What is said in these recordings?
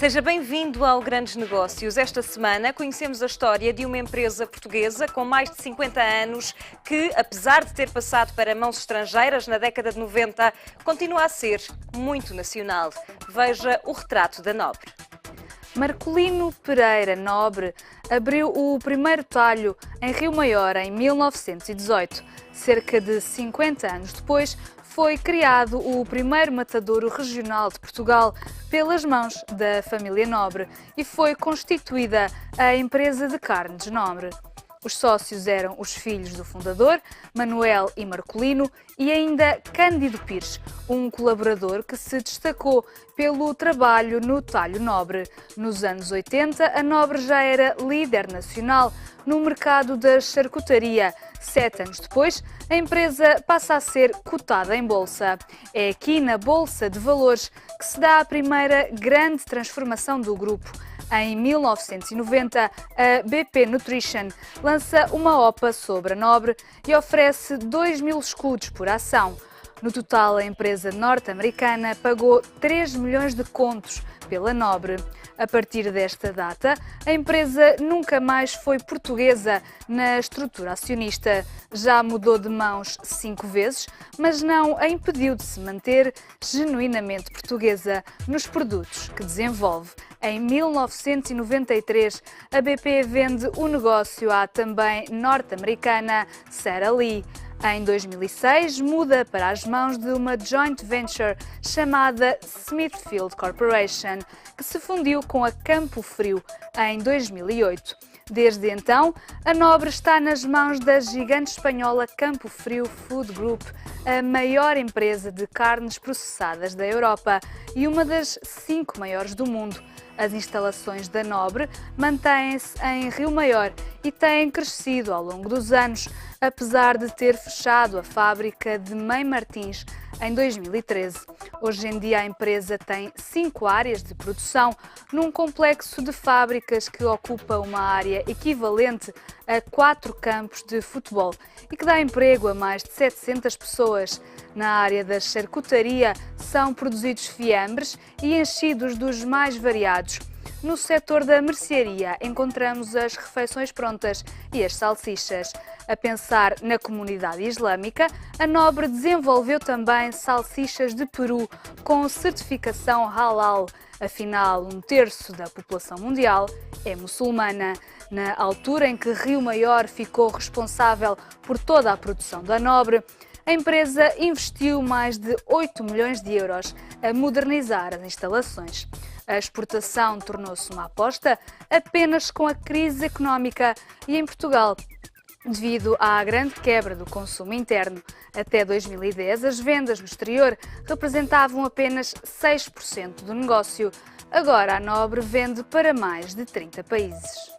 Seja bem-vindo ao Grandes Negócios. Esta semana conhecemos a história de uma empresa portuguesa com mais de 50 anos que, apesar de ter passado para mãos estrangeiras na década de 90, continua a ser muito nacional. Veja o retrato da Nobre. Marcolino Pereira Nobre abriu o primeiro talho em Rio Maior em 1918. Cerca de 50 anos depois, foi criado o primeiro matadouro regional de Portugal pelas mãos da família Nobre e foi constituída a empresa de carnes Nobre. Os sócios eram os filhos do fundador, Manuel e Marcolino, e ainda Cândido Pires, um colaborador que se destacou pelo trabalho no talho Nobre. Nos anos 80, a Nobre já era líder nacional no mercado da charcutaria. 7 anos depois, a empresa passa a ser cotada em bolsa. É aqui na Bolsa de Valores que se dá a primeira grande transformação do grupo. Em 1990, a BP Nutrition lança uma OPA sobre a Nobre e oferece 2.000 escudos por ação. No total, a empresa norte-americana pagou 3 milhões de contos pela Nobre. A partir desta data, a empresa nunca mais foi portuguesa na estrutura acionista. Já mudou de mãos 5 vezes, mas não a impediu de se manter genuinamente portuguesa nos produtos que desenvolve. Em 1993, a BP vende o negócio à também norte-americana Sara Lee. Em 2006, muda para as mãos de uma joint venture chamada Smithfield Corporation, que se fundiu com a Campo Frio em 2008. Desde então, a Nobre está nas mãos da gigante espanhola Campo Frio Food Group, a maior empresa de carnes processadas da Europa e uma das 5 maiores do mundo. As instalações da Nobre mantêm-se em Rio Maior e têm crescido ao longo dos anos, apesar de ter fechado a fábrica de Mãe Martins em 2013. Hoje em dia a empresa tem 5 áreas de produção num complexo de fábricas que ocupa uma área equivalente a 4 campos de futebol e que dá emprego a mais de 700 pessoas. Na área da charcutaria são produzidos fiambres e enchidos dos mais variados. No setor da mercearia encontramos as refeições prontas e as salsichas. A pensar na comunidade islâmica, a Nobre desenvolveu também salsichas de Peru com certificação halal. Afinal, 1/3 da população mundial é muçulmana. Na altura em que Rio Maior ficou responsável por toda a produção da Nobre, a empresa investiu mais de 8 milhões de euros a modernizar as instalações. A exportação tornou-se uma aposta apenas com a crise económica e em Portugal, devido à grande quebra do consumo interno. Até 2010, as vendas no exterior representavam apenas 6% do negócio. Agora a Nobre vende para mais de 30 países.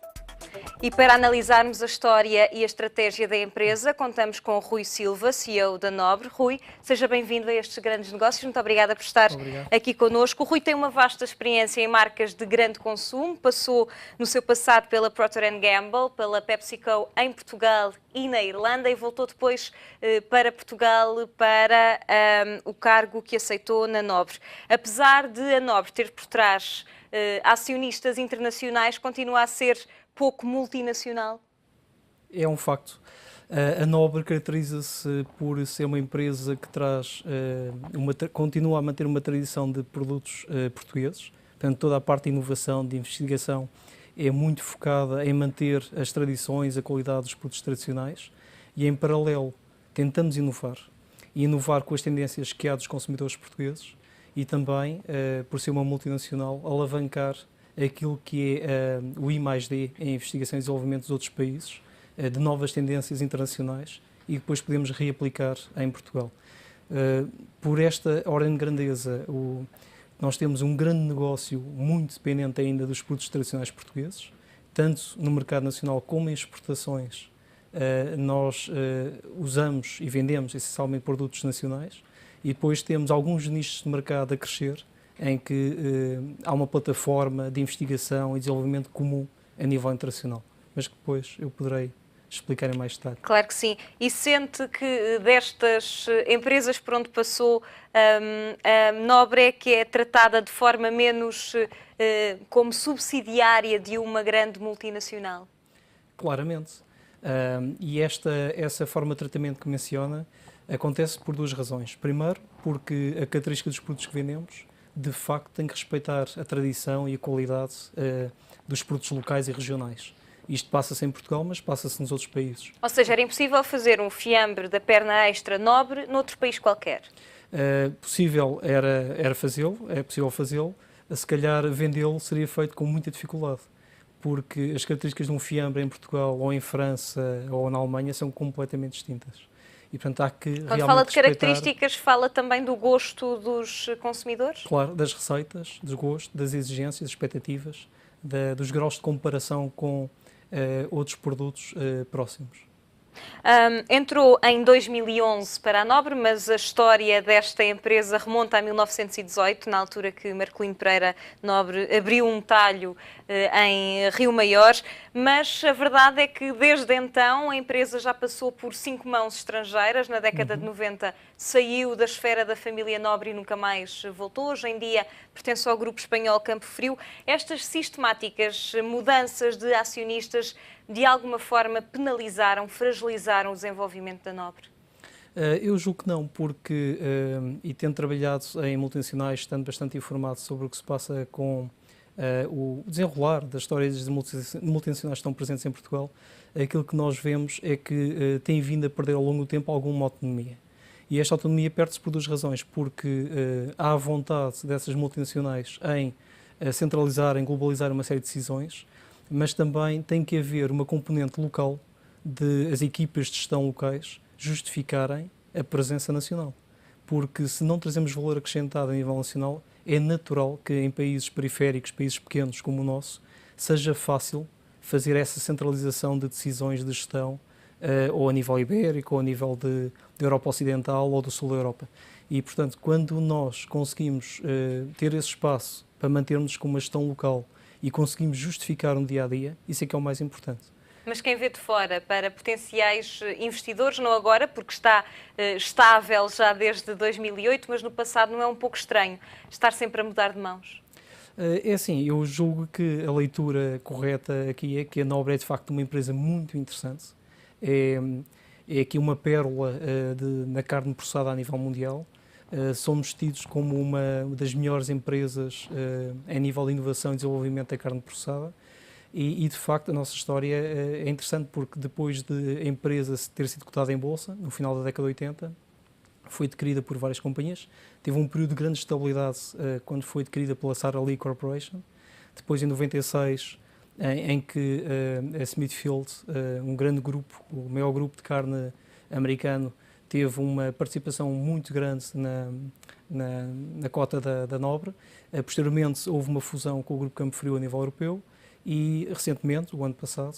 E para analisarmos a história e a estratégia da empresa, contamos com Rui Silva, CEO da Nobre. Rui, seja bem-vindo a estes Grandes Negócios. Muito obrigada por estar aqui connosco. O Rui tem uma vasta experiência em marcas de grande consumo. Passou no seu passado pela Procter & Gamble, pela PepsiCo em Portugal e na Irlanda e voltou depois para Portugal para o cargo que aceitou na Nobre. Apesar de a Nobre ter por trás acionistas internacionais, continua a ser pouco multinacional? É um facto. A Nobre caracteriza-se por ser uma empresa que continua a manter uma tradição de produtos portugueses. Portanto, toda a parte de inovação, de investigação, é muito focada em manter as tradições, a qualidade dos produtos tradicionais e, em paralelo, tentamos inovar. E inovar com as tendências que há dos consumidores portugueses e também, por ser uma multinacional, alavancar aquilo que é o I+D em investigação e desenvolvimento dos outros países, de novas tendências internacionais e depois podemos reaplicar em Portugal. Por esta ordem de grandeza, nós temos um grande negócio muito dependente ainda dos produtos tradicionais portugueses, tanto no mercado nacional como em exportações. Nós usamos e vendemos essencialmente produtos nacionais e depois temos alguns nichos de mercado a crescer, em que há uma plataforma de investigação e desenvolvimento comum a nível internacional, mas que depois eu poderei explicar em mais detalhe. Claro que sim. E sente que destas empresas por onde passou, a Nobre é que é tratada de forma menos como subsidiária de uma grande multinacional? Claramente. E essa forma de tratamento que menciona acontece por duas razões. Primeiro, porque a característica dos produtos que vendemos, de facto, tem que respeitar a tradição e a qualidade dos produtos locais e regionais. Isto passa-se em Portugal, mas passa-se nos outros países. Ou seja, era impossível fazer um fiambre da perna extra Nobre noutro país qualquer? Possível era fazê-lo, é possível fazê-lo. Se calhar vendê-lo seria feito com muita dificuldade, porque as características de um fiambre em Portugal ou em França ou na Alemanha são completamente distintas. E, portanto, há que Quando realmente fala de respeitar, características, fala também do gosto dos consumidores? claro, das receitas, do gosto, das exigências, das expectativas, dos graus de comparação com outros produtos próximos. Entrou em 2011 para a Nobre, mas a história desta empresa remonta a 1918, na altura que Marcolino Pereira Nobre abriu um talho em Rio Maior, mas a verdade é que desde então a empresa já passou por 5 mãos estrangeiras. Na década de 90 saiu da esfera da família Nobre e nunca mais voltou. Hoje em dia pertence ao grupo espanhol Campo Frio. Estas sistemáticas mudanças de acionistas de alguma forma penalizaram, fragilizaram o desenvolvimento da Nobre? Eu julgo que não, porque, e tendo trabalhado em multinacionais, estando bastante informado sobre o que se passa com o desenrolar das histórias das multinacionais que estão presentes em Portugal, aquilo que nós vemos é que tem vindo a perder ao longo do tempo alguma autonomia. E esta autonomia perde-se por duas razões, porque há a vontade dessas multinacionais em centralizar, em globalizar uma série de decisões, mas também tem que haver uma componente local de as equipas de gestão locais justificarem a presença nacional. Porque se não trazemos valor acrescentado a nível nacional, é natural que em países periféricos, países pequenos como o nosso, seja fácil fazer essa centralização de decisões de gestão, ou a nível ibérico, ou a nível de Europa Ocidental ou do Sul da Europa. E, portanto, quando nós conseguimos ter esse espaço para mantermos com uma gestão local e conseguimos justificar um dia-a-dia, isso é que é o mais importante. Mas quem vê de fora, para potenciais investidores, não agora, porque está estável já desde 2008, mas no passado não é um pouco estranho estar sempre a mudar de mãos? É assim, eu julgo que a leitura correta aqui é que a Nobre é de facto uma empresa muito interessante. É aqui uma pérola na carne processada a nível mundial. Somos tidos como uma das melhores empresas em nível de inovação e desenvolvimento da carne processada e de facto a nossa história é interessante porque depois de a empresa ter sido cotada em bolsa, no final da década de 80, foi adquirida por várias companhias, teve um período de grande estabilidade quando foi adquirida pela Sara Lee Corporation, depois em 96 em que a Smithfield, um grande grupo, o maior grupo de carne americano, teve uma participação muito grande na cota da Nobre. Posteriormente houve uma fusão com o Grupo Campo Frio a nível europeu e recentemente, o ano passado,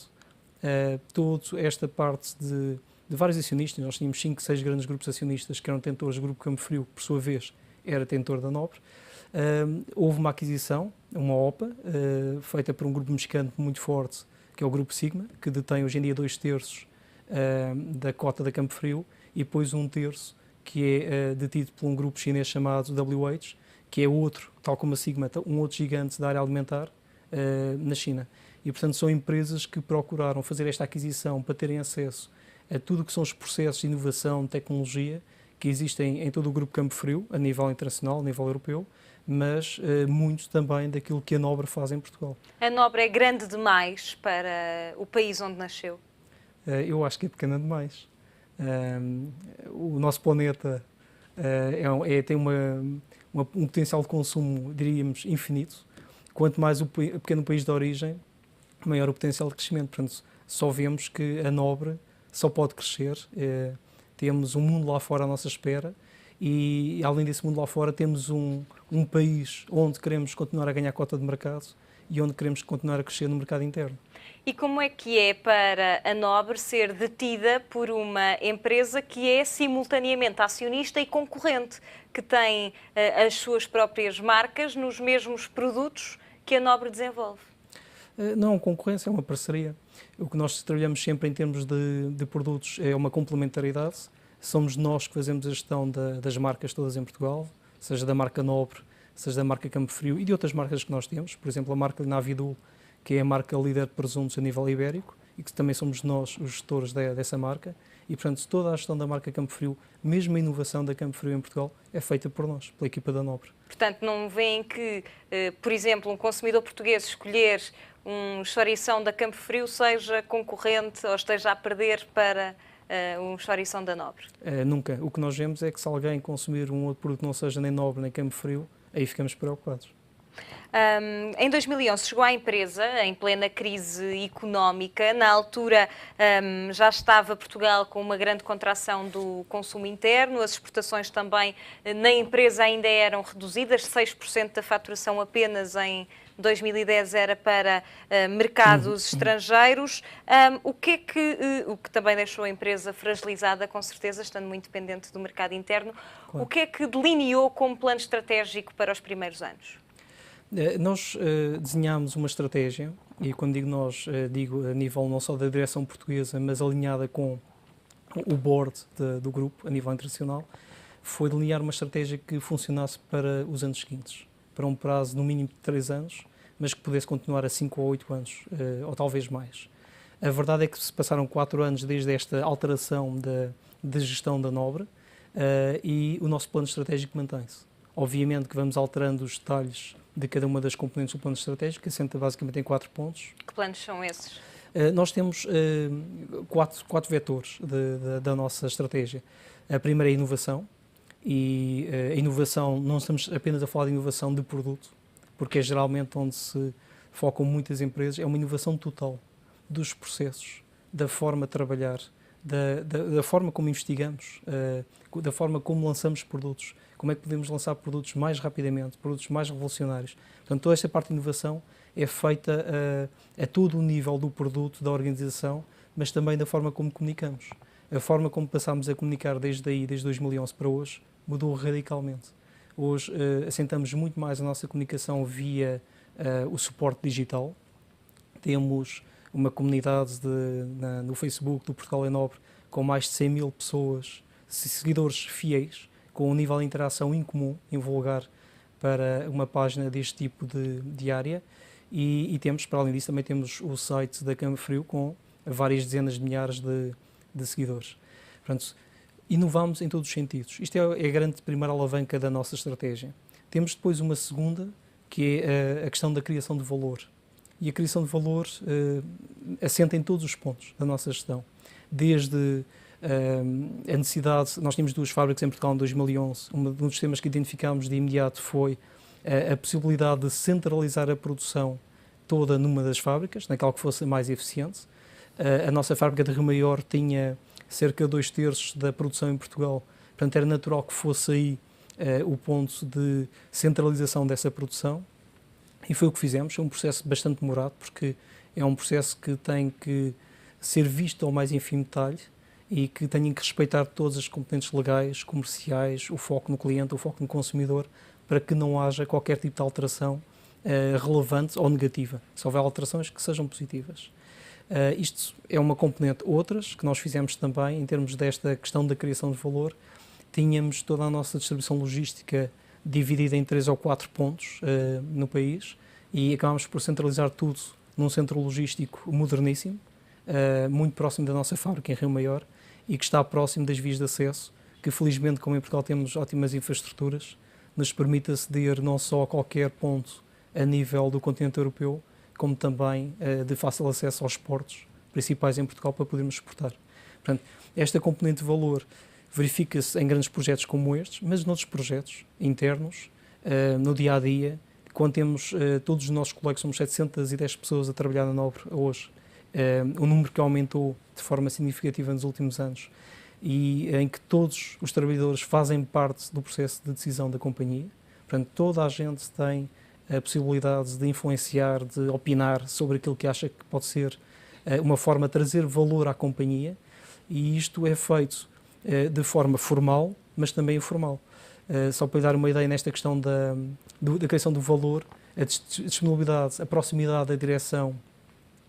toda esta parte de vários acionistas, nós tínhamos 5, 6 grandes grupos acionistas que eram detentores do Grupo Campo Frio, que por sua vez era detentor da Nobre. Houve uma aquisição, uma OPA, feita por um grupo mexicano muito forte, que é o Grupo Sigma, que detém hoje em dia 2/3 da cota da Campo Frio, e depois 1/3 que é detido por um grupo chinês chamado WH, que é outro, tal como a Sigma, um outro gigante da área alimentar na China. E, portanto, são empresas que procuraram fazer esta aquisição para terem acesso a tudo o que são os processos de inovação, de tecnologia, que existem em todo o Grupo Campo Frio, a nível internacional, a nível europeu, mas muito também daquilo que a Nobre faz em Portugal. A Nobre é grande demais para o país onde nasceu? Eu acho que é pequena demais. O nosso planeta tem um potencial de consumo, diríamos, infinito. Quanto mais o pequeno país de origem, maior o potencial de crescimento. Portanto, só vemos que a Nobre só pode crescer. Temos um mundo lá fora à nossa espera e, além desse mundo lá fora, temos um país onde queremos continuar a ganhar cota de mercado e onde queremos continuar a crescer no mercado interno. E como é que é para a Nobre ser detida por uma empresa que é simultaneamente acionista e concorrente, que tem as suas próprias marcas nos mesmos produtos que a Nobre desenvolve? Não, concorrência é uma parceria. O que nós trabalhamos sempre em termos de produtos é uma complementaridade. Somos nós que fazemos a gestão das marcas todas em Portugal, seja da marca Nobre, seja da marca Campo Frio e de outras marcas que nós temos. Por exemplo, a marca Navidul, que é a marca líder de presuntos a nível ibérico e que também somos nós os gestores dessa marca. E, portanto, toda a gestão da marca Campo Frio, mesmo a inovação da Campo Frio em Portugal, é feita por nós, pela equipa da Nobre. Portanto, não veem que, por exemplo, um consumidor português escolher um chourição da Campo Frio seja concorrente ou esteja a perder para um chourição da Nobre? Nunca. O que nós vemos é que se alguém consumir um outro produto que não seja nem Nobre nem Campo Frio, aí ficamos preocupados. Em 2011 chegou à empresa em plena crise económica. Na altura já estava Portugal com uma grande contração do consumo interno, as exportações também na empresa ainda eram reduzidas, 6% da faturação apenas em 2010 era para mercados estrangeiros. O que também deixou a empresa fragilizada, com certeza, estando muito dependente do mercado interno. Claro. O que é que delineou como plano estratégico para os primeiros anos? Nós desenhámos uma estratégia, e quando digo nós, digo a nível não só da direção portuguesa, mas alinhada com o board do grupo, a nível internacional, foi delinear uma estratégia que funcionasse para os anos seguintes, para um prazo no mínimo de 3 anos, mas que pudesse continuar a 5 ou 8 anos, ou talvez mais. A verdade é que se passaram 4 anos desde esta alteração de gestão da Nobre e o nosso plano estratégico mantém-se. Obviamente que vamos alterando os detalhes de cada uma das componentes do plano estratégico, que assenta basicamente em 4 pontos. Que planos são esses? Nós temos 4 vetores da nossa estratégia. A primeira é a inovação, e a inovação, não estamos apenas a falar de inovação de produto, porque é geralmente onde se focam muitas empresas, é uma inovação total dos processos, da forma de trabalhar, da forma como investigamos, da forma como lançamos produtos, como é que podemos lançar produtos mais rapidamente, produtos mais revolucionários. Portanto, toda esta parte de inovação é feita a todo o nível do produto, da organização, mas também da forma como comunicamos. A forma como passámos a comunicar desde 2011 para hoje, mudou radicalmente. Hoje assentamos muito mais a nossa comunicação via o suporte digital. Temos uma comunidade no Facebook do Portugal é Nobre com mais de 100 mil pessoas, seguidores fiéis, com um nível de interação incomum, invulgar, para uma página deste tipo de área. E temos, para além disso, também temos o site da Campo Frio com várias dezenas de milhares de seguidores. Portanto, inovamos em todos os sentidos. Isto é a grande primeira alavanca da nossa estratégia. Temos depois uma segunda, que é a questão da criação de valor. E a criação de valor assenta em todos os pontos da nossa gestão. Desde a necessidade, nós tínhamos 2 fábricas em Portugal em 2011, um dos temas que identificámos de imediato foi a possibilidade de centralizar a produção toda numa das fábricas, naquela que fosse mais eficiente. A nossa fábrica de Rio Maior tinha cerca de 2/3 da produção em Portugal, portanto era natural que fosse aí o ponto de centralização dessa produção, e foi o que fizemos. É um processo bastante demorado, porque é um processo que tem que ser visto ao mais ínfimo detalhe e que tem que respeitar todas as componentes legais, comerciais, o foco no cliente, o foco no consumidor, para que não haja qualquer tipo de alteração relevante ou negativa. Se houver alterações, que sejam positivas. Isto é uma componente. Outras que nós fizemos também, em termos desta questão da criação de valor, tínhamos toda a nossa distribuição logística dividida em 3 ou 4 pontos no país, e acabámos por centralizar tudo num centro logístico moderníssimo, muito próximo da nossa fábrica em Rio Maior, e que está próximo das vias de acesso, que felizmente, como em Portugal temos ótimas infraestruturas, nos permite aceder não só a qualquer ponto a nível do continente europeu, como também de fácil acesso aos portos principais em Portugal para podermos exportar. Portanto, esta componente de valor verifica-se em grandes projetos como estes, mas noutros projetos internos, no dia-a-dia, quando temos todos os nossos colegas, somos 710 pessoas a trabalhar na Nobre hoje, um número que aumentou de forma significativa nos últimos anos, e em que todos os trabalhadores fazem parte do processo de decisão da companhia. Portanto, toda a gente tem a possibilidade de influenciar, de opinar sobre aquilo que acha que pode ser uma forma de trazer valor à companhia, e isto é feito de forma formal, mas também informal. Só para lhe dar uma ideia nesta questão da criação do valor, a disponibilidade, a proximidade da direção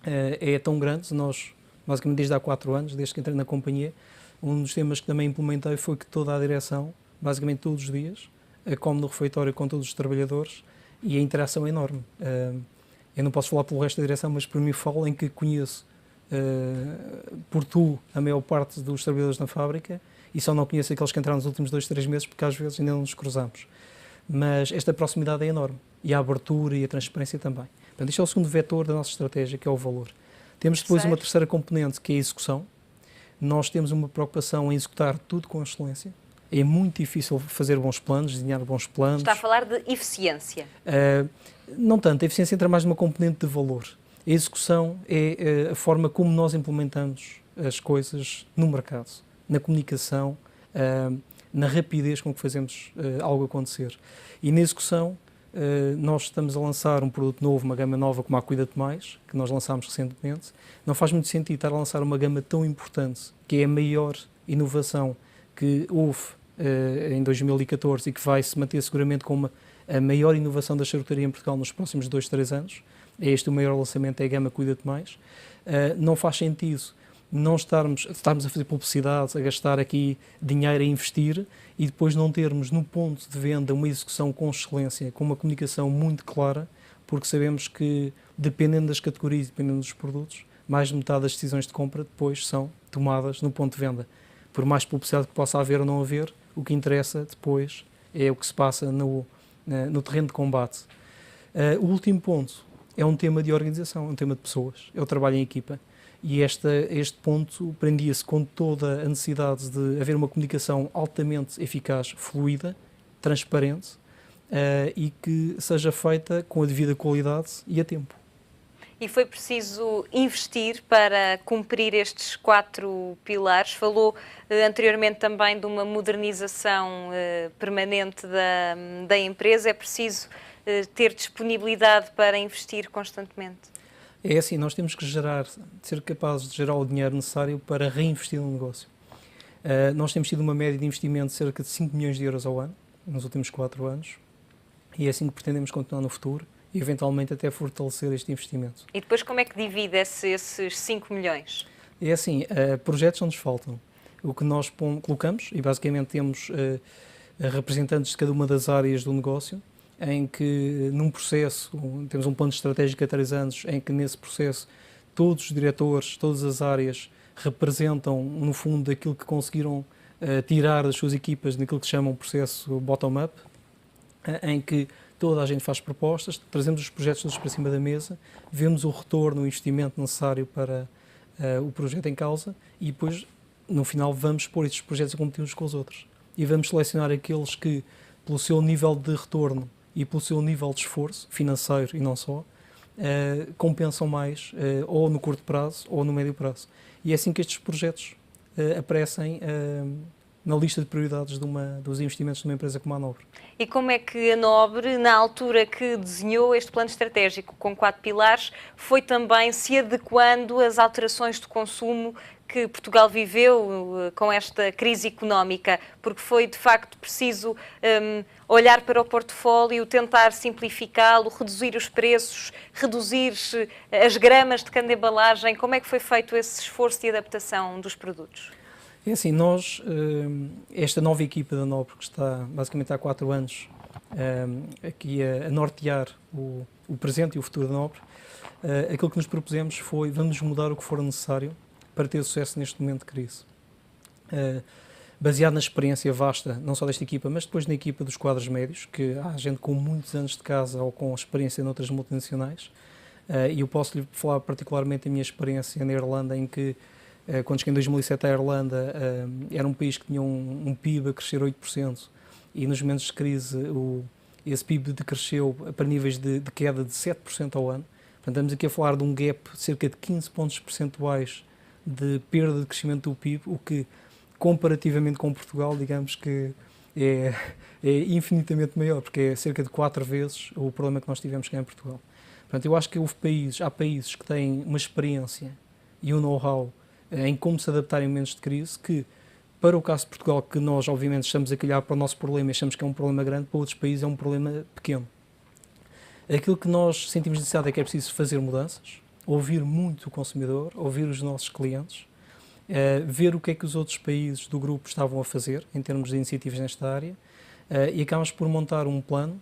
é tão grande. Nós, basicamente, desde há 4 anos, desde que entrei na companhia, um dos temas que também implementei foi que toda a direção, basicamente todos os dias, come no refeitório com todos os trabalhadores e a interação é enorme. Eu não posso falar pelo resto da direção, mas por mim falo em que conheço por tu a maior parte dos trabalhadores na fábrica e só não conheço aqueles que entraram nos últimos 2, 3 meses porque às vezes ainda não nos cruzamos. Mas esta proximidade é enorme e a abertura e a transparência também. Portanto, isto é o segundo vetor da nossa estratégia, que é o valor. Temos depois uma terceira componente, que é a execução. Nós temos uma preocupação em executar tudo com excelência. É muito difícil fazer bons planos, desenhar bons planos. Está a falar de eficiência? Não tanto. A eficiência entra mais numa componente de valor. A execução é a forma como nós implementamos as coisas no mercado, na comunicação, na rapidez com que fazemos algo acontecer. E na execução, nós estamos a lançar um produto novo, uma gama nova como a Cuida-te Mais, que nós lançámos recentemente. Não faz muito sentido estar a lançar uma gama tão importante, que é a maior inovação que houve em 2014 e que vai se manter seguramente como a maior inovação da charcutaria em Portugal nos próximos 2, 3 anos. É este o maior lançamento, é a gama Cuida-te Mais. Não faz sentido não estarmos a fazer publicidade, a gastar aqui dinheiro a investir e depois não termos no ponto de venda uma execução com excelência, com uma comunicação muito clara, porque sabemos que, dependendo das categorias, dependendo dos produtos, mais de metade das decisões de compra depois são tomadas no ponto de venda. Por mais publicidade que possa haver ou não haver, o que interessa depois é o que se passa no terreno de combate. O último ponto é um tema de organização, é um tema de pessoas, é o trabalho em equipa. E este ponto prendia-se com toda a necessidade de haver uma comunicação altamente eficaz, fluida, transparente e que seja feita com a devida qualidade e a tempo. E foi preciso investir para cumprir estes 4 pilares. Falou anteriormente também de uma modernização permanente da empresa. É preciso ter disponibilidade para investir constantemente? É assim, nós temos que ser capazes de gerar o dinheiro necessário para reinvestir no negócio. Nós temos tido uma média de investimento de cerca de 5 milhões de euros ao ano, nos últimos 4 anos, e é assim que pretendemos continuar no futuro e eventualmente até fortalecer este investimento. E depois como é que divide esses 5 milhões? É assim, projetos não nos faltam. O que nós colocamos, e basicamente temos representantes de cada uma das áreas do negócio, em que num processo, temos um plano estratégico a 3 anos, em que nesse processo todos os diretores, todas as áreas representam, no fundo, aquilo que conseguiram tirar das suas equipas naquilo que se chama um processo bottom-up, em que toda a gente faz propostas, trazemos os projetos todos para cima da mesa, vemos o retorno, o investimento necessário para o projeto em causa e depois, no final, vamos pôr estes projetos a competir uns com os outros. E vamos selecionar aqueles que, pelo seu nível de retorno e pelo seu nível de esforço financeiro e não só, compensam mais ou no curto prazo ou no médio prazo. E é assim que estes projetos aparecem na lista de prioridades dos investimentos de uma empresa como a Nobre. E como é que a Nobre, na altura que desenhou este plano estratégico com 4 pilares, foi também se adequando às alterações de consumo que Portugal viveu com esta crise económica, porque foi de facto preciso olhar para o portfólio, tentar simplificá-lo, reduzir os preços, reduzir as gramas de cada embalagem. Como é que foi feito esse esforço de adaptação dos produtos? É assim, esta nova equipa da Nobre, que está basicamente há 4 anos aqui a nortear o presente e o futuro da Nobre, aquilo que nos propusemos foi vamos mudar o que for necessário para ter sucesso neste momento de crise. Baseado na experiência vasta, não só desta equipa, mas depois na equipa dos quadros médios, que há gente com muitos anos de casa ou com experiência noutras multinacionais, e eu posso lhe falar particularmente da minha experiência na Irlanda, em que, quando cheguei em 2007 à Irlanda, era um país que tinha um PIB a crescer 8%, e nos momentos de crise esse PIB decresceu para níveis de queda de 7% ao ano. Portanto, estamos aqui a falar de um gap de cerca de 15 pontos percentuais de perda de crescimento do PIB, o que, comparativamente com Portugal, digamos que é infinitamente maior, porque é cerca de 4 vezes o problema que nós tivemos cá em Portugal. Portanto, eu acho que há países que têm uma experiência e um know-how em como se adaptar em momentos de crise, que, para o caso de Portugal, que nós, obviamente, estamos a olhar para o nosso problema e achamos que é um problema grande, para outros países é um problema pequeno. Aquilo que nós sentimos necessidade é que é preciso fazer mudanças, ouvir muito o consumidor, ouvir os nossos clientes, ver o que é que os outros países do grupo estavam a fazer em termos de iniciativas nesta área, e acabamos por montar um plano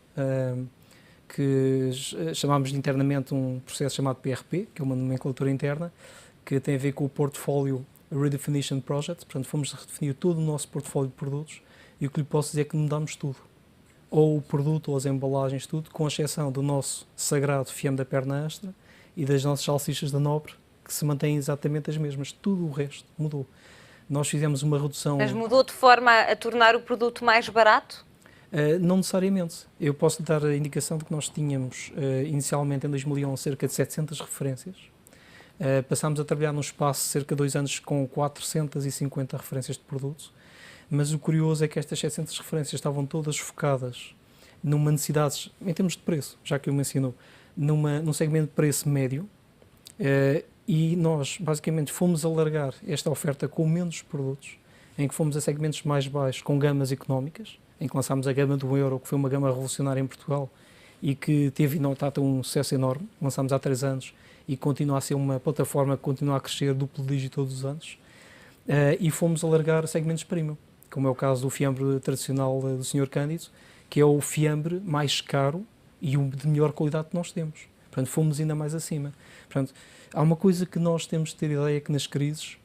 que chamámos internamente um processo chamado PRP, que é uma nomenclatura interna, que tem a ver com o Portfolio Redefinition Project. Portanto, fomos redefinir todo o nosso portfólio de produtos, e o que lhe posso dizer é que mudámos tudo. Ou o produto, ou as embalagens, tudo, com exceção do nosso sagrado fiambre da perna astra e das nossas salsichas da Nobre, que se mantêm exatamente as mesmas. Tudo o resto mudou. Nós fizemos uma redução... Mas mudou de forma a tornar o produto mais barato? Não necessariamente. Eu posso dar a indicação de que nós tínhamos, inicialmente em 2011, cerca de 700 referências. Passámos a trabalhar num espaço de cerca de 2 anos com 450 referências de produtos, mas o curioso é que estas 700 referências estavam todas focadas numa necessidade, em termos de preço, já que eu mencionou, num segmento de preço médio, e nós basicamente fomos alargar esta oferta com menos produtos, em que fomos a segmentos mais baixos, com gamas económicas, em que lançámos a gama do Euro, que foi uma gama revolucionária em Portugal e que teve um sucesso enorme. Lançámos há 3 anos e continua a ser uma plataforma que continua a crescer duplo dígito todos os anos. E fomos alargar segmentos premium, como é o caso do fiambre tradicional do Sr. Cândido, que é o fiambre mais caro e o de melhor qualidade que nós temos. Portanto, fomos ainda mais acima. Portanto, há uma coisa que nós temos de ter ideia, que nas crises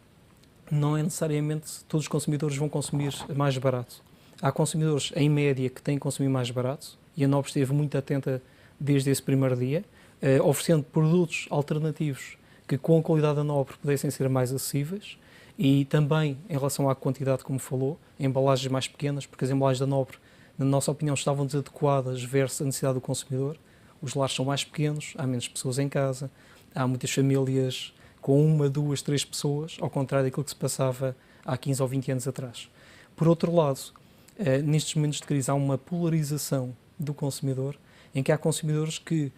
não é necessariamente todos os consumidores vão consumir mais barato. Há consumidores, em média, que têm que consumir mais barato, e a Nobre esteve muito atenta desde esse primeiro dia, oferecendo produtos alternativos que, com a qualidade da Nobre, pudessem ser mais acessíveis, e também, em relação à quantidade, como falou, embalagens mais pequenas, porque as embalagens da Nobre, na nossa opinião, estavam desadequadas versus a necessidade do consumidor. Os lares são mais pequenos, há menos pessoas em casa, há muitas famílias com 1, 2, 3 pessoas, ao contrário daquilo que se passava há 15 ou 20 anos atrás. Por outro lado, nestes momentos de crise há uma polarização do consumidor, em que há consumidores que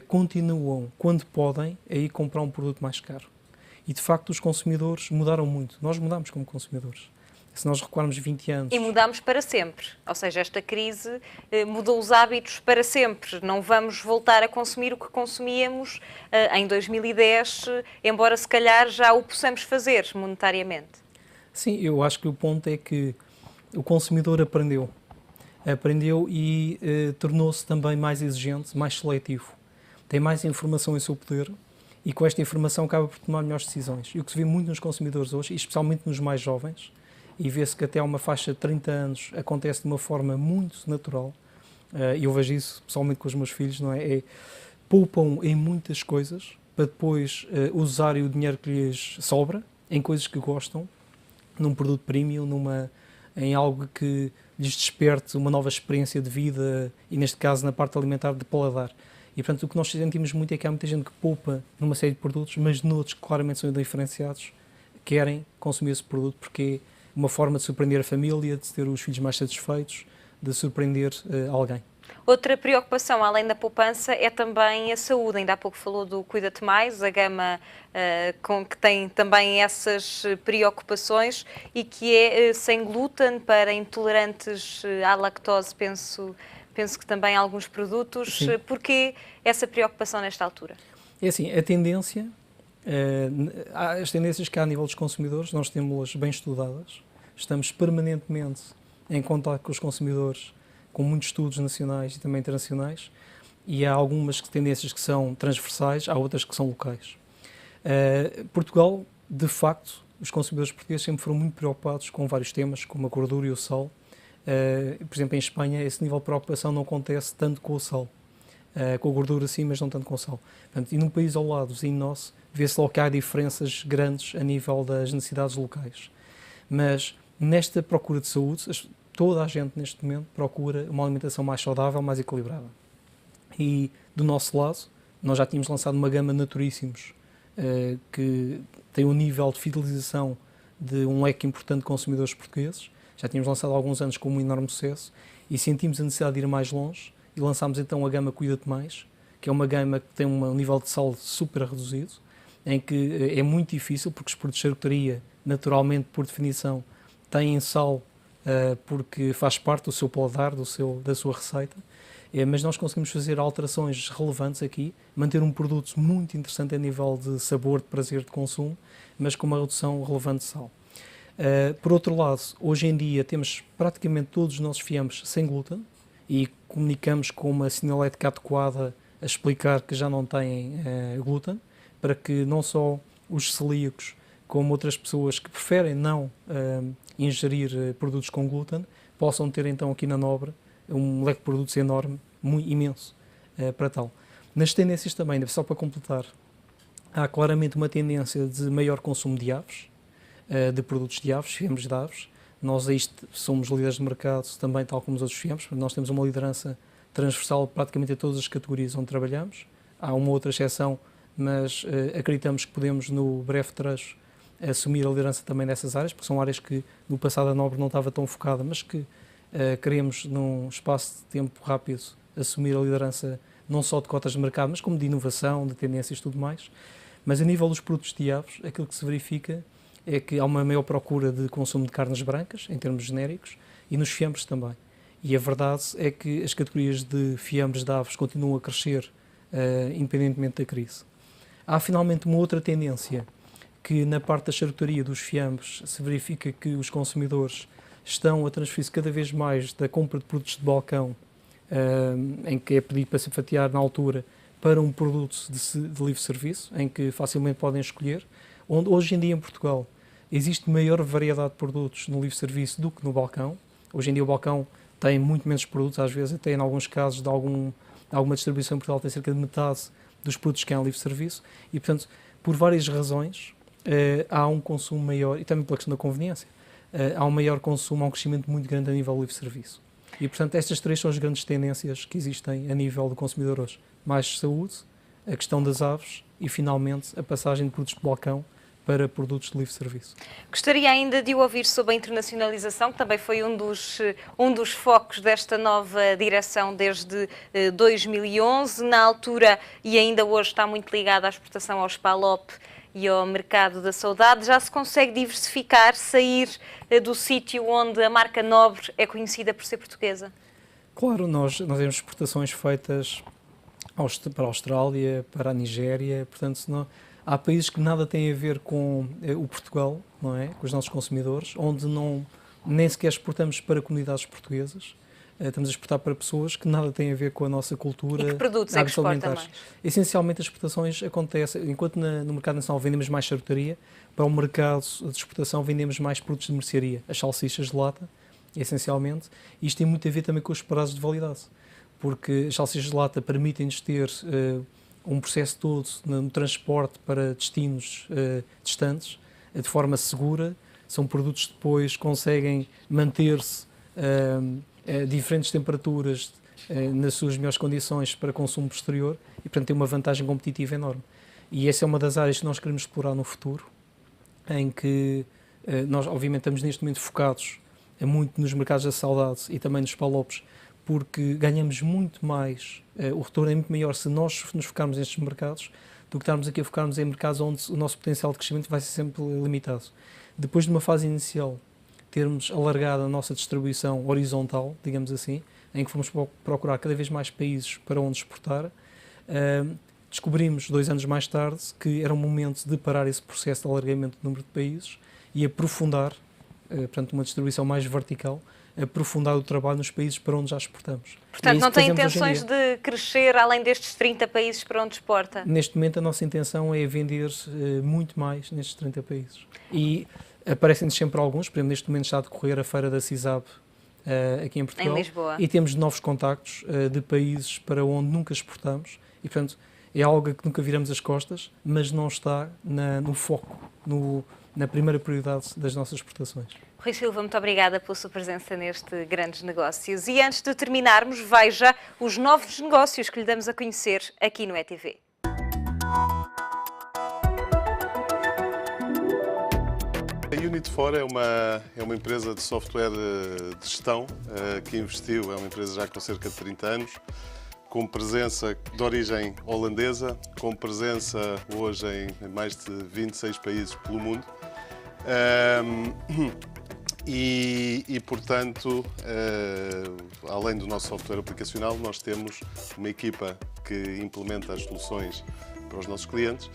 continuam, quando podem, a ir comprar um produto mais caro. E, de facto, os consumidores mudaram muito. Nós mudamos como consumidores. Se nós recuarmos 20 anos... E mudamos para sempre. Ou seja, esta crise mudou os hábitos para sempre. Não vamos voltar a consumir o que consumíamos em 2010, embora se calhar já o possamos fazer monetariamente. Sim, eu acho que o ponto é que o consumidor aprendeu e tornou-se também mais exigente, mais seletivo. Tem mais informação em seu poder e com esta informação acaba por tomar melhores decisões. E o que se vê muito nos consumidores hoje, e especialmente nos mais jovens, e vê-se que até uma faixa de 30 anos acontece de uma forma muito natural, e eu vejo isso pessoalmente com os meus filhos, não é? Poupam em muitas coisas para depois usarem o dinheiro que lhes sobra em coisas que gostam, num produto premium, em algo que lhes desperte uma nova experiência de vida e, neste caso, na parte alimentar, de paladar. E, portanto, o que nós sentimos muito é que há muita gente que poupa numa série de produtos, mas noutros que claramente são diferenciados, querem consumir esse produto porque é uma forma de surpreender a família, de ter os filhos mais satisfeitos, de surpreender alguém. Outra preocupação, além da poupança, é também a saúde. Ainda há pouco falou do Cuida-te Mais, a gama com que tem também essas preocupações e que é sem glúten para intolerantes à lactose, penso que também há alguns produtos. Sim. Porquê essa preocupação nesta altura? É assim, a tendência, as tendências que há a nível dos consumidores, nós temos-las bem estudadas, estamos permanentemente em contato com os consumidores, com muitos estudos nacionais e também internacionais, e há algumas tendências que são transversais, há outras que são locais. Portugal, de facto, os consumidores portugueses sempre foram muito preocupados com vários temas, como a gordura e o sal. Por exemplo, em Espanha, esse nível de preocupação não acontece tanto com o sal. Com a gordura sim, mas não tanto com o sal. Portanto, e num país ao lado, vizinho nosso, vê-se logo que há diferenças grandes a nível das necessidades locais. Mas nesta procura de saúde, toda a gente neste momento procura uma alimentação mais saudável, mais equilibrada. E do nosso lado, nós já tínhamos lançado uma gama Naturíssimos, que tem um nível de fidelização de um leque importante de consumidores portugueses. Já tínhamos lançado há alguns anos com um enorme sucesso e sentimos a necessidade de ir mais longe e lançámos então a gama Cuida-te Mais, que é uma gama que tem um nível de sal super reduzido, em que é muito difícil, porque os produtos de charcutaria, naturalmente, por definição, têm sal porque faz parte do seu paladar, da sua receita, Mas nós conseguimos fazer alterações relevantes aqui, manter um produto muito interessante a nível de sabor, de prazer de consumo, mas com uma redução relevante de sal. Por outro lado, hoje em dia temos praticamente todos os nossos fiambres sem glúten e comunicamos com uma sinalética adequada a explicar que já não têm glúten, para que não só os celíacos, como outras pessoas que preferem não ingerir produtos com glúten, possam ter então aqui na Nobre um leque de produtos enorme, muito imenso para tal. Nas tendências também, só para completar, há claramente uma tendência de maior consumo de aves, de produtos de aves, fiambres de aves. Nós aí somos líderes de mercado também, tal como os outros fiambres, nós temos uma liderança transversal praticamente a todas as categorias onde trabalhamos. Há uma outra exceção, mas acreditamos que podemos, no breve trecho, assumir a liderança também nessas áreas, porque são áreas que no passado a Nobre não estava tão focada, mas que queremos, num espaço de tempo rápido, assumir a liderança não só de cotas de mercado, mas como de inovação, de tendências e tudo mais. Mas a nível dos produtos de aves, aquilo que se verifica é que há uma maior procura de consumo de carnes brancas, em termos genéricos, e nos fiambres também. E a verdade é que as categorias de fiambres de aves continuam a crescer, independentemente da crise. Há finalmente uma outra tendência, que na parte da charcutaria dos fiambres se verifica que os consumidores estão a transferir-se cada vez mais da compra de produtos de balcão, em que é pedido para se fatiar na altura, para um produto de livre serviço, em que facilmente podem escolher, onde hoje em dia em Portugal existe maior variedade de produtos no livre serviço do que no balcão. Hoje em dia o balcão tem muito menos produtos, às vezes até em alguns casos de alguma distribuição em Portugal tem cerca de metade dos produtos que há em livre serviço e, portanto, por várias razões, há um consumo maior, e também pela questão da conveniência, há um maior consumo, há um crescimento muito grande a nível livre serviço. E, portanto, estas três são as grandes tendências que existem a nível do consumidor hoje. Mais saúde, a questão das aves e, finalmente, a passagem de produtos de balcão para produtos de livre serviço. Gostaria ainda de o ouvir sobre a internacionalização, que também foi um dos focos desta nova direção desde 2011. Na altura, e ainda hoje está muito ligada à exportação aos PALOP e ao mercado da saudade, já se consegue diversificar, sair do sítio onde a marca Nobre é conhecida por ser portuguesa? Claro, nós temos exportações feitas para a Austrália, para a Nigéria, portanto, há países que nada têm a ver com o Portugal, não é? Com os nossos consumidores, onde nem sequer exportamos para comunidades portuguesas. Estamos a exportar para pessoas que nada têm a ver com a nossa cultura. E que produtos é que exporta mais? Essencialmente as exportações acontecem, enquanto no mercado nacional vendemos mais charcutaria, para o mercado de exportação vendemos mais produtos de mercearia, as salsichas de lata, essencialmente. E isto tem muito a ver também com os prazos de validade, porque as salsichas de lata permitem-nos ter um processo todo no transporte para destinos distantes, de forma segura. São produtos que depois conseguem manter-se a diferentes temperaturas nas suas melhores condições para consumo posterior e, portanto, tem uma vantagem competitiva enorme. E essa é uma das áreas que nós queremos explorar no futuro, em que nós, obviamente, estamos neste momento focados muito nos mercados da saudade e também nos PALOPs, porque ganhamos muito mais, o retorno é muito maior se nós nos focarmos nestes mercados do que estarmos aqui a focarmos em mercados onde o nosso potencial de crescimento vai ser sempre limitado. Depois de uma fase inicial, termos alargado a nossa distribuição horizontal, digamos assim, em que fomos procurar cada vez mais países para onde exportar, descobrimos 2 anos mais tarde que era um momento de parar esse processo de alargamento do número de países e aprofundar, portanto, uma distribuição mais vertical, aprofundar o trabalho nos países para onde já exportamos. Portanto, não tem intenções de crescer além destes 30 países para onde exporta? Neste momento, a nossa intenção é vender muito mais nestes 30 países. E aparecem-nos sempre alguns, por exemplo, neste momento está a decorrer a feira da CISAB aqui em Portugal. Em Lisboa. E temos novos contactos de países para onde nunca exportamos e, portanto, é algo a que nunca viramos as costas, mas não está no foco, na primeira prioridade das nossas exportações. Rui Silva, muito obrigada pela sua presença neste Grandes Negócios. E antes de terminarmos, veja os novos negócios que lhe damos a conhecer aqui no ETV. A Unit4 é uma empresa de software de gestão que investiu, é uma empresa já com cerca de 30 anos, com presença de origem holandesa, com presença hoje em mais de 26 países pelo mundo. Portanto, além do nosso software aplicacional, nós temos uma equipa que implementa as soluções para os nossos clientes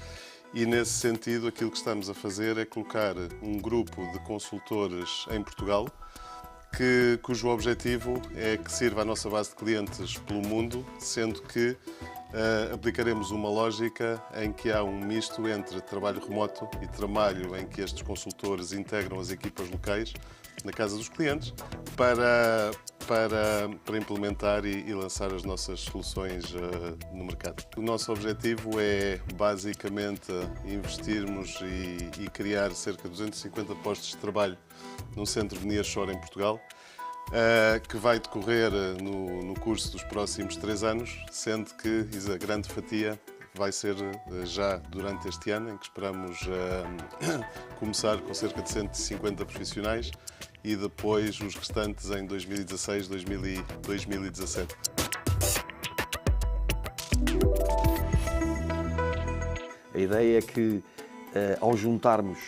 e, nesse sentido, aquilo que estamos a fazer é colocar um grupo de consultores em Portugal cujo objetivo é que sirva a nossa base de clientes pelo mundo, sendo que aplicaremos uma lógica em que há um misto entre trabalho remoto e trabalho em que estes consultores integram as equipas locais na casa dos clientes para implementar e lançar as nossas soluções no mercado. O nosso objetivo é basicamente investirmos e criar cerca de 250 postos de trabalho num centro de nearshore em Portugal, que vai decorrer no curso dos próximos 3 anos, sendo que a grande fatia vai ser já durante este ano, em que esperamos começar com cerca de 150 profissionais e depois os restantes em 2016, 2017. A ideia é que, ao juntarmos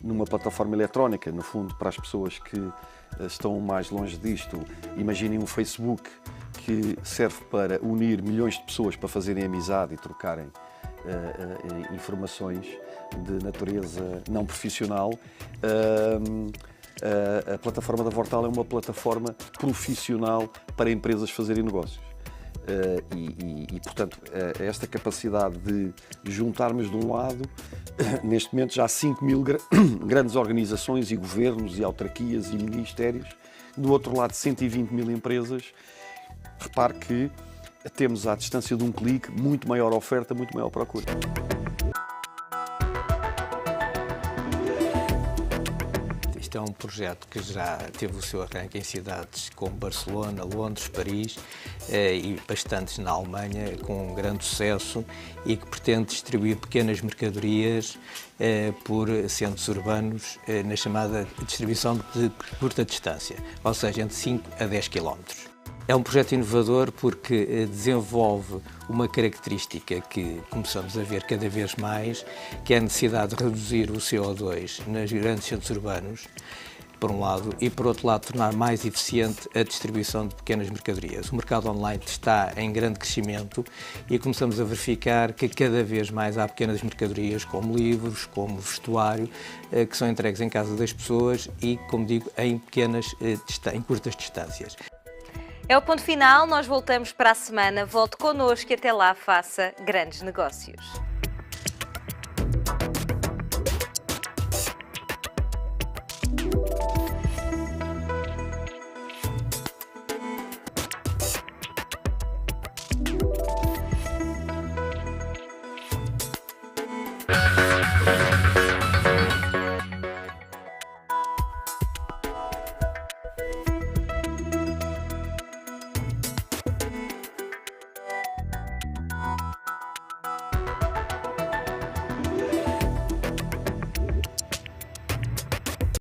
numa plataforma eletrónica, no fundo, para as pessoas que estão mais longe disto, imaginem um Facebook que serve para unir milhões de pessoas para fazerem amizade e trocarem informações de natureza não profissional. A plataforma da Vortal é uma plataforma profissional para empresas fazerem negócios. Portanto, esta capacidade de juntarmos de um lado, neste momento já há 5.000 grandes organizações e governos e autarquias e ministérios, do outro lado 120.000 empresas. Repare que temos à distância de um clique muito maior oferta, muito maior procura. Isto é um projeto que já teve o seu arranque em cidades como Barcelona, Londres, Paris e bastantes na Alemanha, com um grande sucesso, e que pretende distribuir pequenas mercadorias por centros urbanos na chamada distribuição de curta distância, ou seja, entre 5 a 10 km. É um projeto inovador porque desenvolve uma característica que começamos a ver cada vez mais, que é a necessidade de reduzir o CO2 nos grandes centros urbanos, por um lado, e por outro lado tornar mais eficiente a distribuição de pequenas mercadorias. O mercado online está em grande crescimento e começamos a verificar que cada vez mais há pequenas mercadorias, como livros, como vestuário, que são entregues em casa das pessoas e, como digo, em curtas distâncias. É o ponto final, nós voltamos para a semana. Volte connosco e até lá faça grandes negócios.